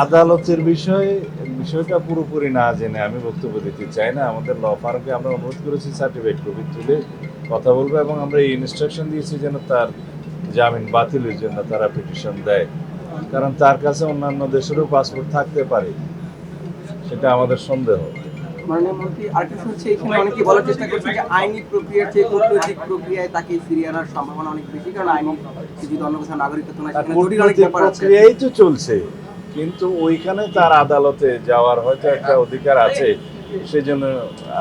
আদালতের বিষয়টা পুরোপুরি না জেনে আমি বক্তব্য দিতে চাই না। আমাদের ল ফার্মকে আমরা অনুরোধ করেছি সার্টিফিকেট কপি তুলে কথা বলবো, এবং আমরা এই ইনস্ট্রাকশন দিয়েছি যেন তার জামিন বাতিলের জন্য তারা পিটিশন দেয়, কারণ তার কাছে অন্যান্য দেশেরও পাসপোর্ট থাকতে পারে, সেটা আমাদের সন্দেহ। মাননীয় মন্ত্রী, আরেকটা হচ্ছে এখানে অনেকে বলার চেষ্টা করছে যে আইনি প্রক্রিয়ার চেয়ে কূটনৈতিক প্রক্রিয়ায় তাকে ফিরিয়ে আনার সম্ভাবনা অনেক বেশি, কারণ আইনি যদি অন্য কোথাও নাগরিকত্ব না সেখানে জটিল অনেক ব্যাপার আছে। প্রক্রিয়াই তো চলছে, কিন্তু ওইখানে তার আদালতে যাওয়ার হয়তো একটা অধিকার আছে, সেই জন্য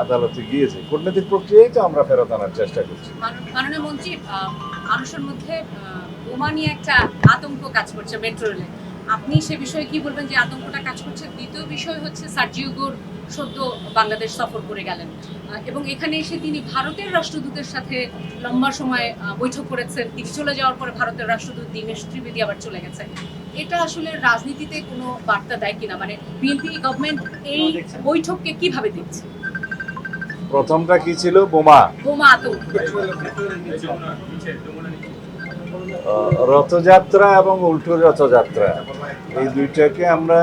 আদালতে গিয়েছে। কূটনৈতিক প্রক্রিয়ায় তো আমরা ফেরত আনার চেষ্টা করছি। মাননীয় মন্ত্রী, মানুষের মধ্যে বোমা নিয়ে একটা আতঙ্ক কাজ করছে মেট্রো রেলে। আপনি সে বিষয়ে কি বলবেন যে আতঙ্কটা কাজ করছে? দ্বিতীয় বিষয় হচ্ছে সার্জিও গোর সদ্য বাংলাদেশ সফর করে গেলেন এবং এখানে এসে তিনি ভারতের রাষ্ট্রদূতের সাথে লম্বা সময় বৈঠক করেছেন। তিনি চলে যাওয়ার পরে ভারতের রাষ্ট্রদূত দীনেশ ত্রিবেদী আবার চলে গেছে। এটা আসলে রাজনীতিতে কোনো বার্তা দেয় কিনা? মানে বিএনপি গভর্নমেন্ট এই বৈঠককে কিভাবে দেখছে? প্রথমটা কি ছিল? বোমা আতঙ্ক। রথযাত্রা এবং উল্টো রথযাত্রা, এই দুইটাকে আমরা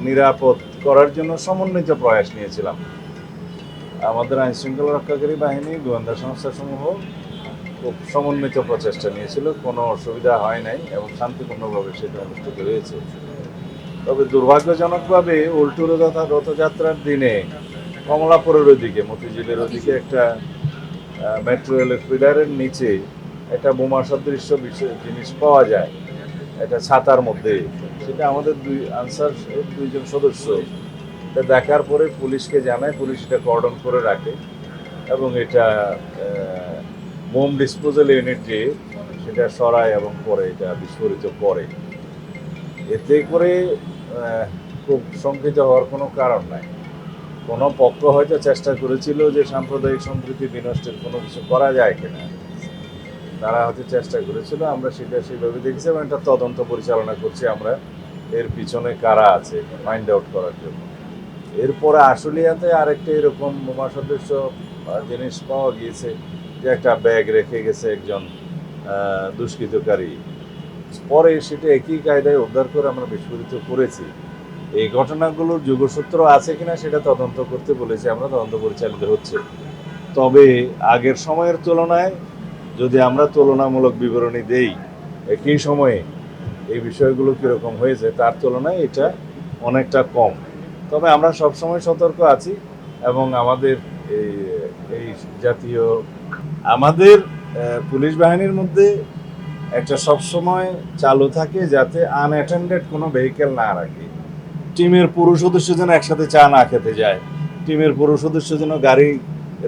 নিরাপদ করার জন্য সমন্বিত প্রয়াস নিয়েছিলাম। আমাদের আইন শৃঙ্খলা রক্ষাকারী বাহিনী, গোয়েন্দা সংস্থাসমূহ খুব সমন্বিত প্রচেষ্টা নিয়েছিল, কোনো অসুবিধা হয় নাই এবং শান্তিপূর্ণভাবে সেটা অনুষ্ঠিত হয়েছে। তবে দুর্ভাগ্যজনকভাবে উল্টো রথযাত্রার দিনে কমলাপুরের ওদিকে, মতিঝিলের ওদিকে একটা মেট্রো রেলের ফিডারের নিচে একটা বোমা সদৃশ্য জিনিস পাওয়া যায়, এটা ছাতার মধ্যে। সেটা আমাদের দুইজন সদস্য এটা দেখার পরে পুলিশকে জানায়, পুলিশ এটা কর্ডন করে রাখে এবং এটা বোম ডিসপোজাল ইউনিট যে সেটা সরায় এবং পরে এটা বিস্ফোরিত করে। এতে করে খুব শঙ্কিত হওয়ার কোনো কারণ নাই। কোনো পক্ষ হয়তো চেষ্টা করেছিল যে সাম্প্রদায়িক সম্প্রীতি বিনষ্টের কোনো কিছু করা যায় কিনা, তারা হয়তো চেষ্টা করেছিল। আমরা সেটা সেইভাবে দেখেছি এবং একটা তদন্ত পরিচালনা করছি আমরা, এর পিছনে কারা আছে ফাইন্ড আউট করার জন্য। এরপরে আশুলিয়াতে আরেকটা এরকম বোমা সদৃশ্য জিনিস পাওয়া গিয়েছে, যে একটা ব্যাগ রেখে গেছে একজন দুষ্কৃতকারী, পরে সেটা একই কায়দায় উদ্ধার করে আমরা বিস্ফোরিত করেছি। এই ঘটনাগুলোর যোগসূত্র আছে কিনা সেটা তদন্ত করতে বলেছি আমরা, তদন্ত পরিচালিত হচ্ছে। তবে আগের সময়ের তুলনায় যদি আমরা তুলনামূলক বিবরণী দেই একই সময়ে এই বিষয়গুলো কীরকম হয়েছে, তার তুলনায় এটা অনেকটা কম। তবে আমরা সবসময় সতর্ক আছি এবং আমাদের এই জাতীয় আমাদের পুলিশ বাহিনীর মধ্যে একটা সবসময় চালু থাকে যাতে আনঅ্যাটেন্ডেড কোনো ভেহিকেল না রাখে। টিমের পুরো সদস্য যেন একসাথে চা না খেতে যায়, টিমের পুরো সদস্য যেন গাড়ি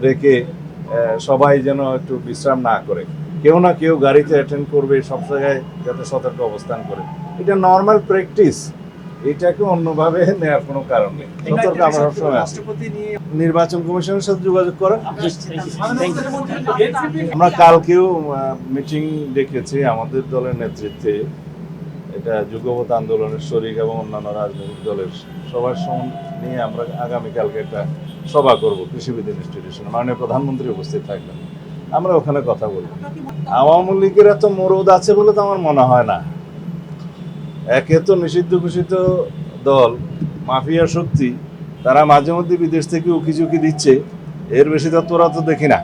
রেখে সবাই যেন একটু বিশ্রাম না করে, কেউ না কেউ গাড়িতে অ্যাটেন্ড করবে, সব জায়গায় যাতে সতর্ক অবস্থান করে। এটা নর্মাল প্র্যাকটিস, এটাকে অন্যভাবে নেওয়ার কোনো কারণ নেই। সতর্ক আমরা সবসময় আছি। নির্বাচন কমিশনের সাথে যোগাযোগ করেন। আমরা কালকেও মিটিং ডেকেছি আমাদের দলের নেতৃত্বে, এটা যুগপৎ আন্দোলনের শরিক এবং অন্যান্য রাজনৈতিক দলের সবার নিয়ে আমরা আগামীকালকে একটা সভা করব কৃষিবিদ ইনস্টিটিউশনে। মাননীয় প্রধানমন্ত্রী উপস্থিত থাকবেন, আমরা ওখানে কথা বলব। আওয়ামী লীগের এত মরদ আছে বলে তো আমার মনে হয় না। একে তো নিষিদ্ধ ঘোষিত দল, মাফিয়া শক্তি, তারা মাঝে মধ্যে বিদেশ থেকে উকি ঝুঁকি দিচ্ছে, এর বেশি তৎপরতা দেখি না।